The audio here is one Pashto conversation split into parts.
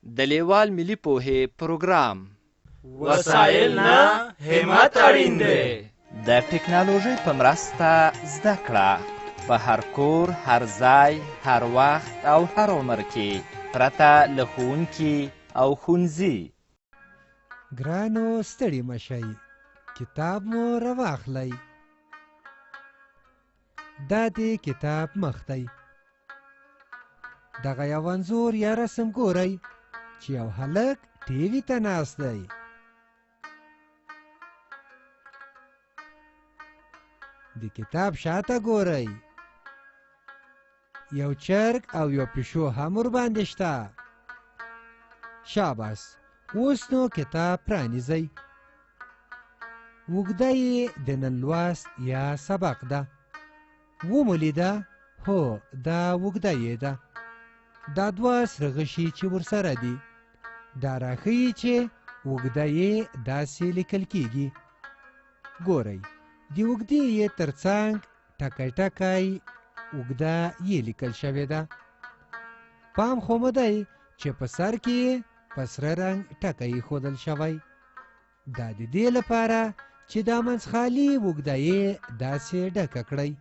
د لیوال ملي پوهې پروګرام وسایل نه همت اړین دی. د ټکنالوژۍ په مرسته زده کړه په هر کور، هر ځای، هر وخت او هر عمر کې پرته له ښوونکي او ښوونځي. ګرانو ستړي مشئ، کتاب مو راواخلئ. دا دې کتاب مخ دی. دغه یو انځور یا رسم ګورئ چې یو هلک ټیوي ته ناست دی. د کتاب شاته ګورئ، یو چرګ او یو پیشو هم ورباندې شته. شاباس، اوس نو کتاب پرانیزئ. اوږده یې د نن لوست یا سبق ده. ومو لیده؟ هو، دا اوږده یې ده. دا دوه سره غشي چې ورسره دي دا راښیي چې اوږده یې داسې لیکل کیږي. ګورئ، د اوږدې یې ترڅنګ ټکی ټکی اوږده یې لیکل شوې ده. پام خو مو دی چې په سر کې یې په سره رنګ ټکی ایښودل شوی. دا د دې لپاره چې دا منځخالي اوږده یې داسې ډکه کړئ.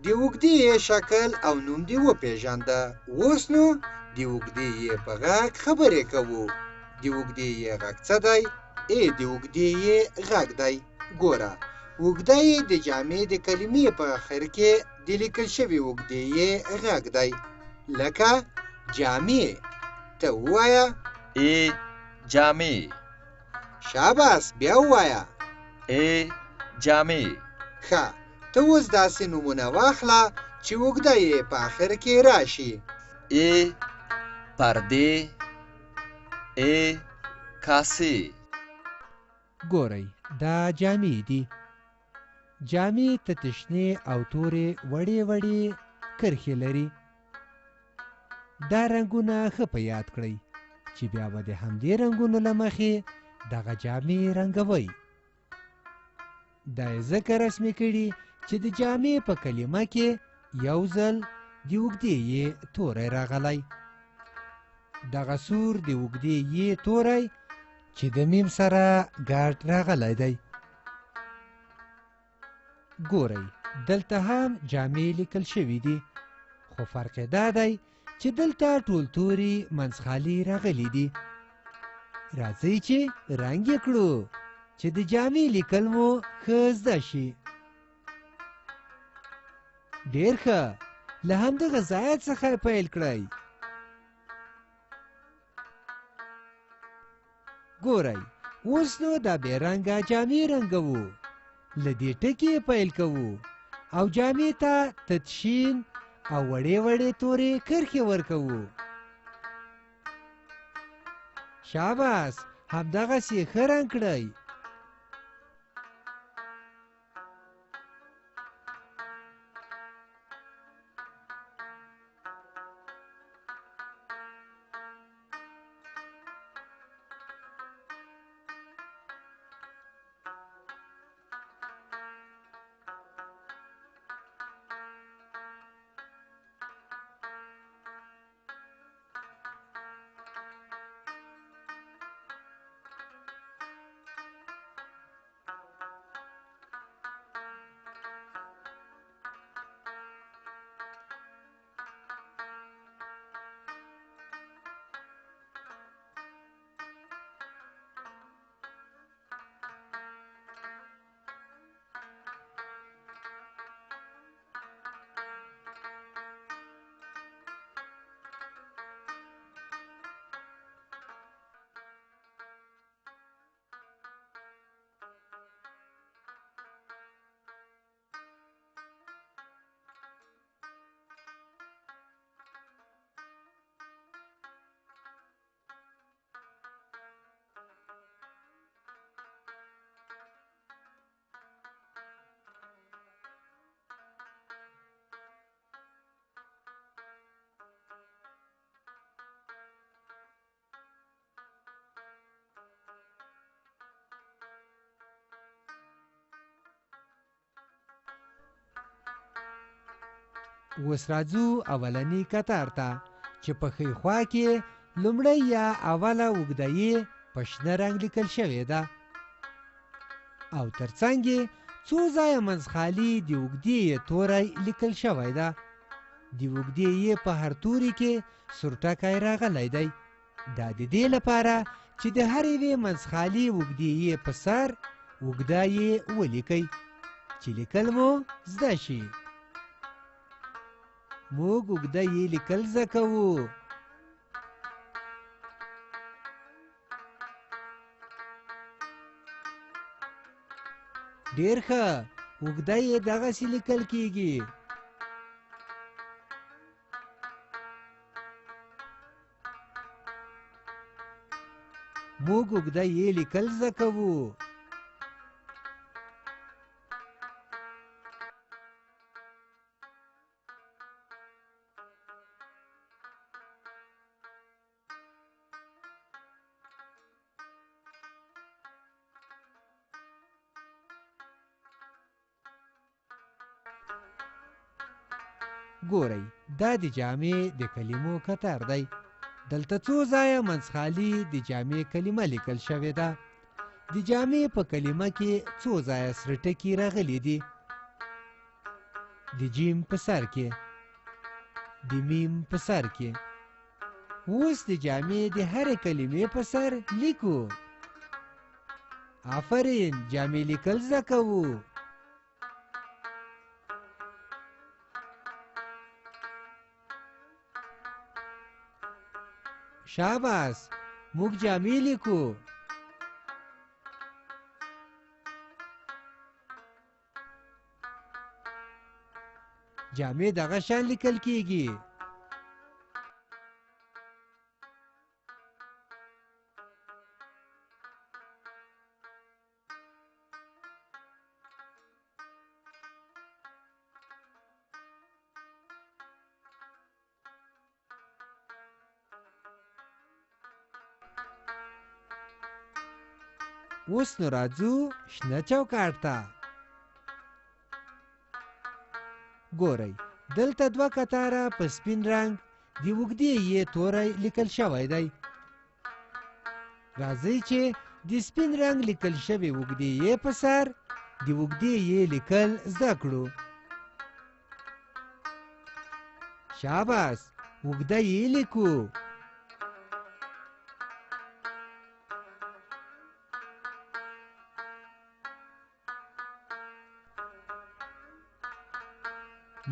د اوږدې یې شکل او نوم دې وپېژانده. اوس نو د اوږدې یې په غږ خبرې کوو. د اوږدې یې غږ څه دی؟ د اوږدې یې غږ دی. ګوره، اوږده یې د جامې د کلمې په آخر کې د لیکل شوي اوږدې یې غږ دی. لکه جامې. ته ووایه جامې. شاباس، بیا ووایه جامې. ښه، ته اوس داسې نومونه واخله چې اوږده یې په آخر کې راشي. پردې، کاسې. ګورئ، دا جامې دي. جامې تتشنې او تورې وړې وړې کرښې لري. دا رنګونه ښه په یاد کړئ چې بیا به د همدې رنګونو له مخې دغه جامې رنګوئ. دا یې ځکه رسمي کړي چې د جامې په کلمه کې یو ځل د اوږدې یې توری راغلی. دغه سور د اوږدې یې توری چې د میم سره ګډ راغلی دی. ګورئ، دلته هم جامې لیکل شوي دي، خو فرق یې دا دی چې دلته ټول توري منځخالي راغلي دي. راځئ چې رنګ یې کړو چې د جامې لیکل مو ښه زده شي. ډېر ښه، له همدغه ځایه څخه پیل کړئ. ګورئ، اوس نو دا بې رنګه جامې رنګوو. له دې ټکي پیل کوو او جامې ته تتشین او وړې وړې تورې کرښې ورکوو. شاباس، همدغسې ښه رنګ کړئ. اوس راځو اولنی کتار ته چې په ښي خوا کې لومړی یا اوله اوږده یې په شنه رنګ لیکل شوې ده او ترڅنګ یې څو ځایه منځخالي د اوږدې یې توری لیکل شوی ده. د اوږدې یې په هر توري کې سور ټکی راغلی دی. دا د دې لپاره چې د هر یوې منځخالي اوږدې یې په سر اوږده یې ولیکئ چې لیکل مو زده شي. موږ اوږده یې لیکل زده کوو. ډېر ښه، اوږده یې دغسې لیکل کیږي. موږ اوږده یې لیکل زده کوو. ګورئ، دا د جامې د کلمو کتار دی. دلته څو ځایه منځخالي د جامې کلمه لیکل شوې ده. د جامې په کلمه کې څو ځایه سره ټکي راغلي دي. د جیم په سر کې، د میم په سر کې. اوس د جامې د هرې کلمې په سر لیکو. آفرین، جامې لیکل زده کوو. شاباس، موږ جامې لیکو. جامې دغه شان لیکل کیږي. اوس نو راځو شنه چوکاټ ته. ګورئ، دلته دوه کتاره په سپین رنګ د اوږدې یې توری لیکل شوی دی. راځئ چې د سپین رنګ لیکل شوی اوږدې یې په سر د اوږدې یې لیکل زده کړو. شاباس، اوږده یې لیکو.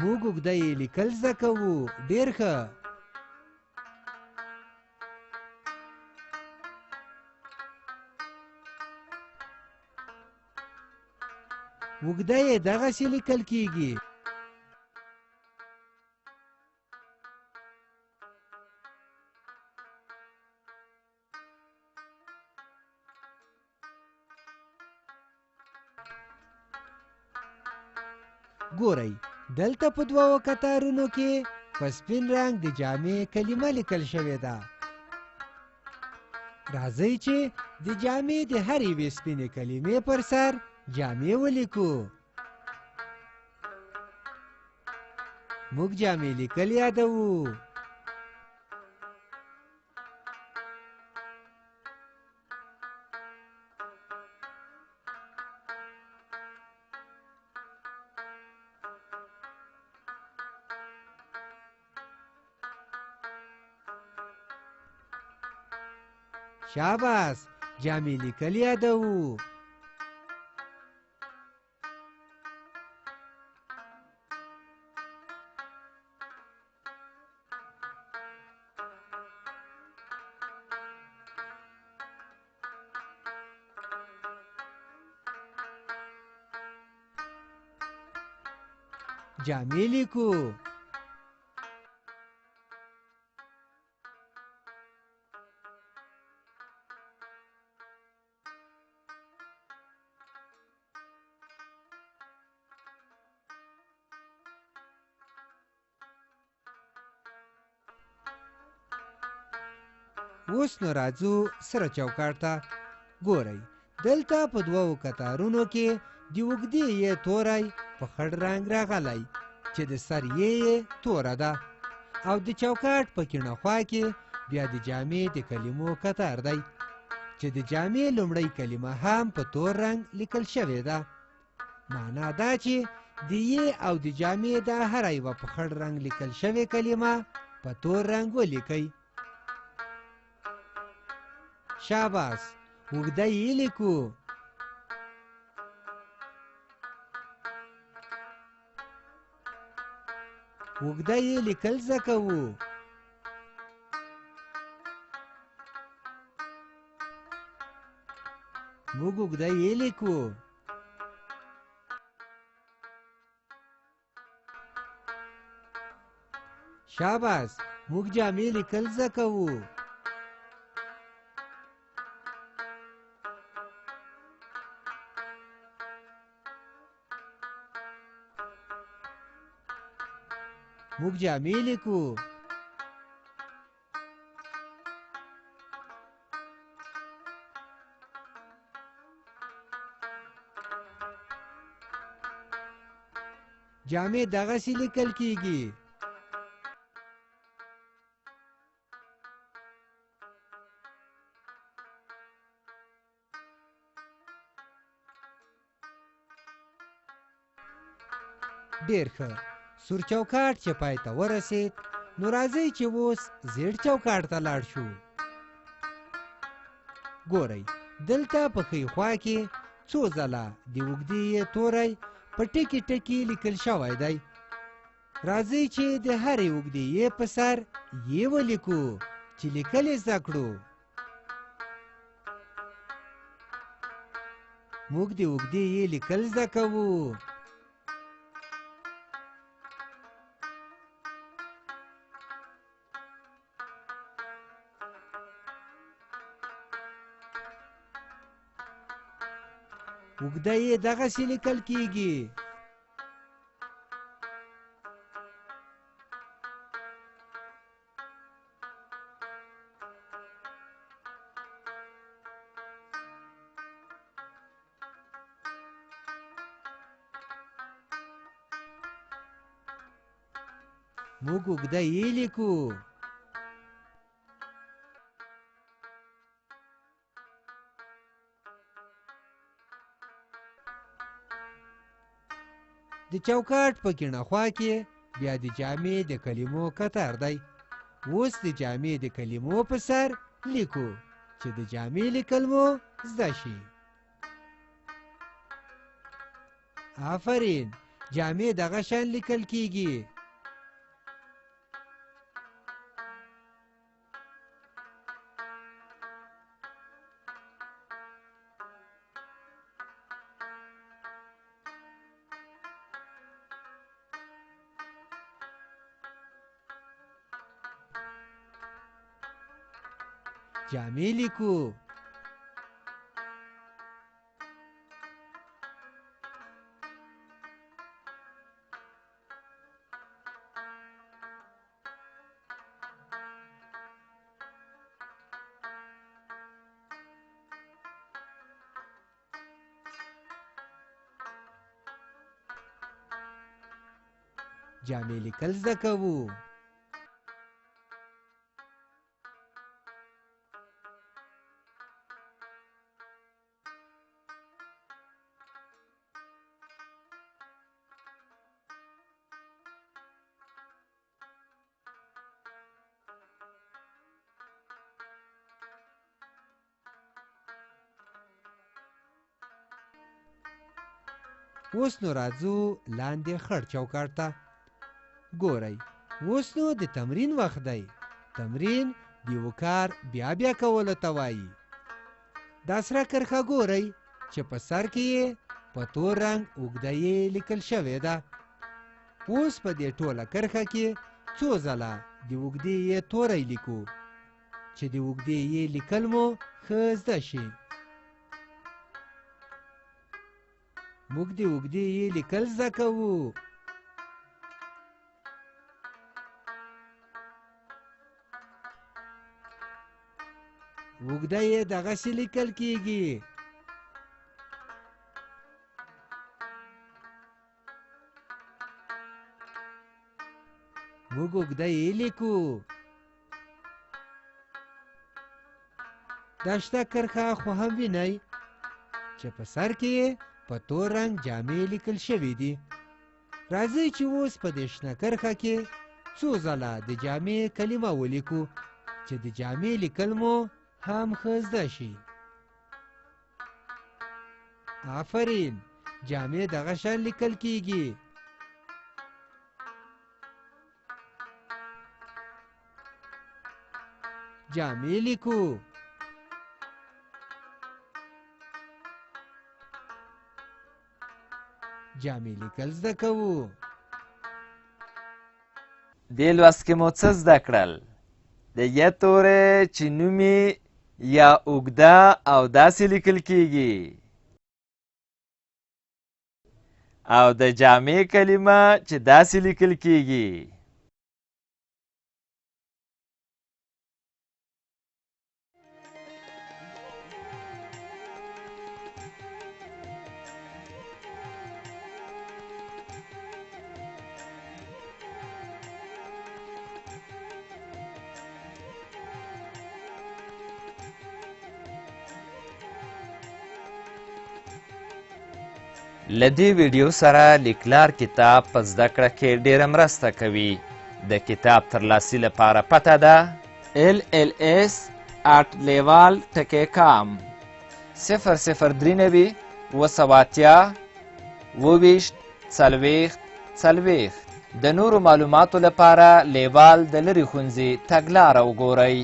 موږ اوږده یې لیکل زده کوو. ډېر ښه. اوږده یې دغسې لیکل کیږي. ګورئ، دلته په دوو کتارونو کې په سپین رنګ د جامې کلمه لیکل شوې ده. راځئ چې د جامې د هر یوې سپینې کلمې پر سر جامې ولیکو. موږ جامې لیکل یادوو. شاباس، جامې لیکل یادوو. جامې لیکو. اوس نو راځو سره چوکاټ ته. ګورئ، دلته په دوو کتارونو کې د اوږدې یې توری په خړ رنګ راغلی. چې د سر یې توره ده او د چوکاټ په کیڼه خوا کې بیا د جامې د کلمو کتار دی چې د جامې لومړۍ کلمه هم په تور رنګ لیکل شوې ده. معنا دا چې د یې او د جامې دا هره یوه په خړ رنګ لیکل شوې کلمه په تور رنګ ولیکئ. شاباس، اوږده یې لیکو. اوږده یې لیکل زده کوو. موږ اوږده یې لیکو. شاباس، موږ جامې لیکل زده کوو. موږ جامې لیکو. جامې دغسې لیکل کیږي. ډېر ښه. سور چوکاټ چې پای ته ورسید نو راځئ چې اوس زیړ چوکاټ ته لاړ شو. ګورئ، دلته په ښي خوا کې څو ځله د اوږدې یې توری په ټکي ټکي لیکل شوی دی. راځئ چې د هرې اوږدې یې په سر یې ولیکو چې لیکل یې زده کړو. موږ د اوږدې یې لیکل زده کوو. اوږده یې دغسې لیکل کیږي. موږ اوږده یې لیکو. د چوکاټ په کیڼه خوا کې بیا د جامې د کلمو کتار دی. اوس د جامې د کلمو په سر لیکو چې د جامې لیکل مو زده شي. آفرین، جامې دغه شان لیکل کیږي. جامې لیکو. جامې لیکل زده کوو. اوس نو راځو لاندې خړ چوکاټ ته. ګورئ، اوس نو د تمرین وخت دی. تمرین د یو کار بیا بیا کولو ته وایي. دا سره کرښه ګورئ چې په سر کې یې په تور رنګ اوږده یې لیکل شوې ده. اوس په دې ټوله کرښه کې څو ځله د اوږدې یې توری لیکو چې د اوږدې یې لیکل مو ښه زده شي. موږ د اوږدې یې لیکل زده کوو. اوږده یې دغسې لیکل کیږي. موږ اوږده یې لیکو. دا شته کرښه خو هم وینئ چې په سر کې یې په تور رنګ جامې لیکل شوي دي. راځئ چې اوس په دې شنه کرښه کې څو ځله د جامې کلمه ولیکو چې د جامې لیکل مو هم ښه زده شي. آفرین، جامې دغه شان لیکل کیږي. جامې لیکو. جامې لیکل زده کوو. دې لوست کې مو څه زده کړل؟ د ی تورې چې نوم یې یا اوږده او داسې لیکل کیږي، او د جامې کلمه چې داسې لیکل کیږي. له دې ویډیو سره لیکلار کتاب په زده کړه کې ډېره مرسته کوي. د کتاب ترلاسي لپاره پته ده LLS@leval.com 003 280 24 40. د نورو معلوماتو لپاره لیوال د لرې ښوونځي تګلاره وګورئ.